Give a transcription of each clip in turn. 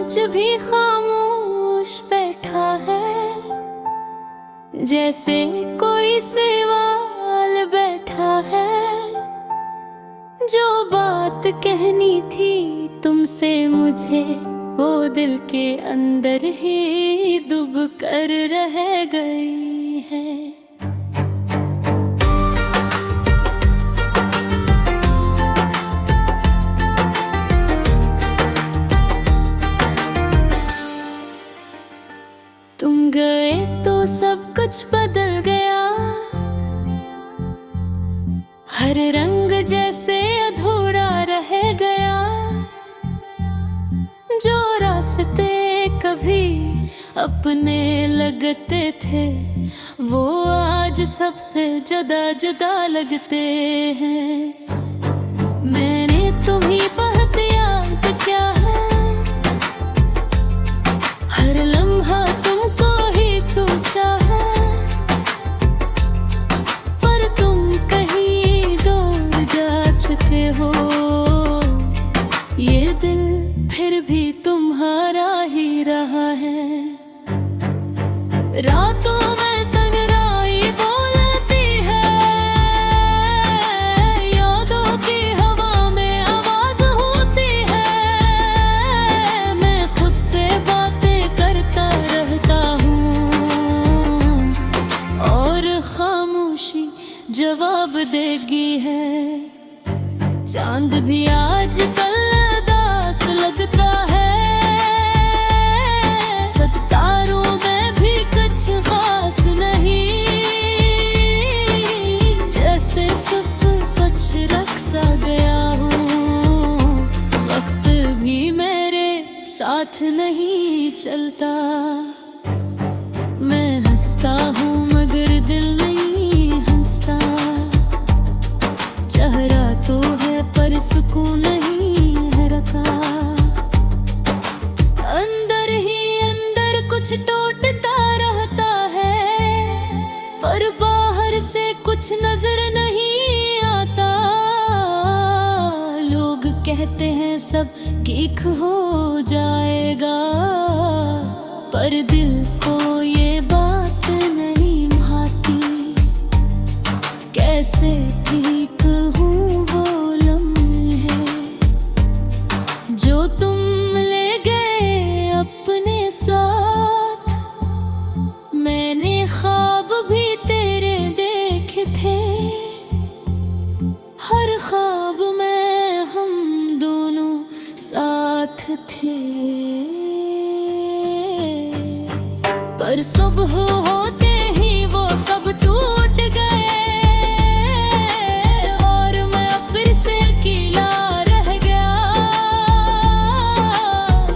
आज भी खामोश बैठा है, जैसे कोई सवाल बैठा है। जो बात कहनी थी तुमसे मुझे, वो दिल के अंदर ही डूब कर रह गई है। तुम गए तो सब कुछ बदल गया, हर रंग जैसे अधूरा रह गया। जो रास्ते कभी अपने लगते थे, वो आज सबसे जुदा जुदा लगते हैं। मैंने तुम्हीं पर याद क्या है, हर लम्हा तुमको ही सोचा है। पर तुम कहीं दूर जा चुके हो, ये दिल फिर भी तुम्हारा ही रहा है। रातों में तन्हाई बोलती है, यादों की हवा में आवाज होती है। मैं खुद से बातें करता रहता हूँ, और खामोशी जवाब देगी है। चांद भी आजकल उदास लगता है, सितारों में भी कुछ खास नहीं। जैसे सब कुछ रख सा गया हूँ, वक्त भी मेरे साथ नहीं चलता। मैं हंसता हूँ मगर दिल नहीं हंसता। चेहरा तो है पर सुकून नहीं है रखा। अंदर ही अंदर कुछ टूटता रहता है, पर बाहर से कुछ नजर नहीं आता। लोग कहते हैं सब ठीक हो जाएगा, पर दिल को ये बात नहीं भाती। कैसे ठीक हूँ वो लम्हे जो तुम ले गए अपने साथ। मैंने ख्वाब भी तेरे देखे थे, हर ख्वाब में हम दोनों साथ थे। पर सुबह होते ही वो सब टूट गए, और मैं फिर से अकेला रह गया।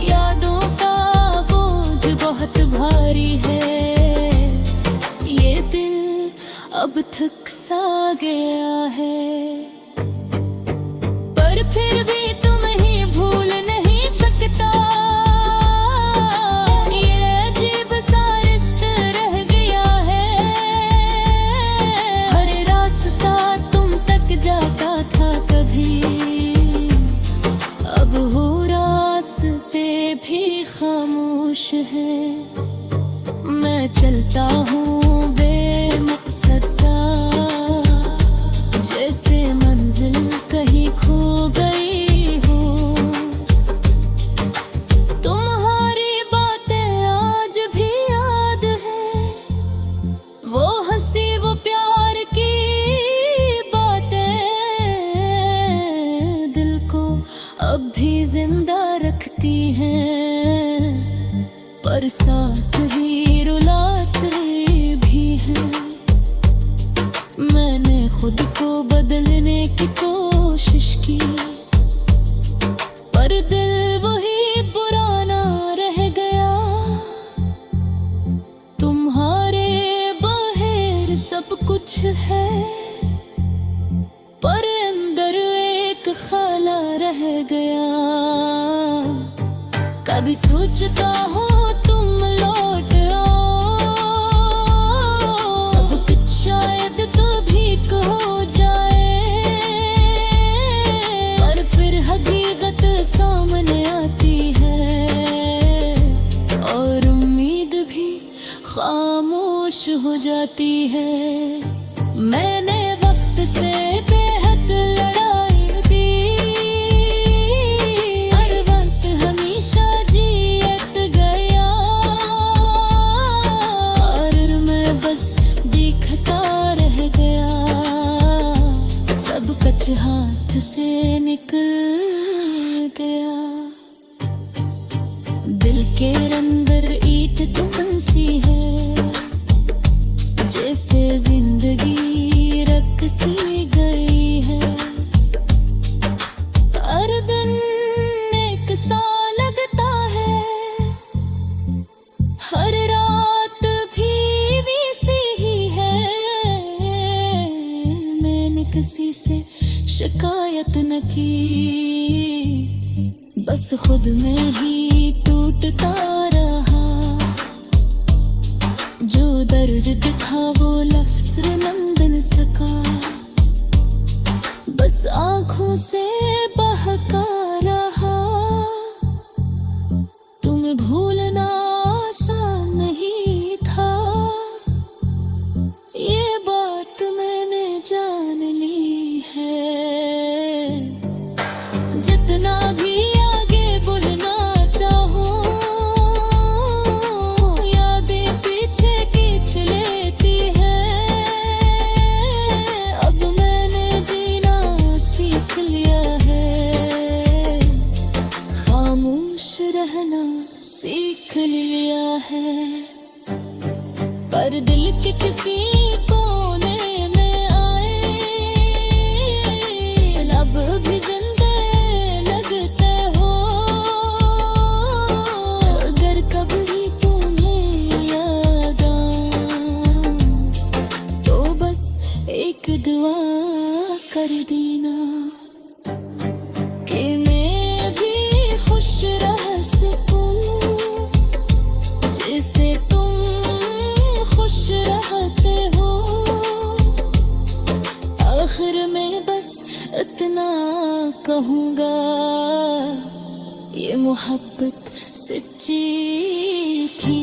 यादों का बोझ बहुत भारी है, ये दिल अब थक सा गया है। पर फिर भी तुम्हें भूल नहीं सकता, ये अजीब सा रिश्ता रह गया है। हर रास्ता तुम तक जाता था कभी, अब वो रास्ते भी खामोश है। मैं चलता हूँ बेमकसद सा, जैसे मंजिल कहीं खो गई हो। तुम्हारी बातें आज भी याद है, वो हंसी वो प्यार की बातें दिल को अब भी जिंदा रखती हैं। पर साथ ही रुलाते भी हैं। मैंने खुद को बदलने की कोशिश की, पर दिल वही पुराना रह गया। तुम्हारे बाहर सब कुछ है, पर अंदर एक खाला रह गया। कभी सोचता हूँ तुम लौट आओ, सब कुछ शायद कभी हो जाए। पर फिर हकीकत सामने आती है, खामोश हो जाती है। मैंने वक्त से बेहद लड़ाई दी, हर वक्त हमेशा जीत गया, और मैं बस देखता रह गया, सब कुछ हाथ से निकल गया। दिल के अंदर ईंट तो बंसी है, जैसे जिंदगी रख सी गई है। हर दिन एक सा लगता है, हर रात भी वैसी ही है। मैंने किसी से शिकायत न की, बस खुद में ही टूटता रहा। जो दर्द दिखा वो लफ्ज़ न सका, बस आँखों से बहका रहा। तुम्हें भूलना आसान नहीं था, ये बात मैंने जान ली है। जितना भी आगे बढ़ना चाहो, यादें पीछे खींच लेती है। अब मैंने जीना सीख लिया है, खामोश रहना सीख लिया है। पर दिल के किसी कोने में आए, अब भी जिंदा लगते हो। अगर कभी तुम्हें याद आऊं, तो बस एक दुआ कर देना, कि मैं भी खुश रह सकूं, जैसे तुम खुश रहते हो। आखिर में बस इतना कहूँगा, ये मोहब्बत सच्ची थी।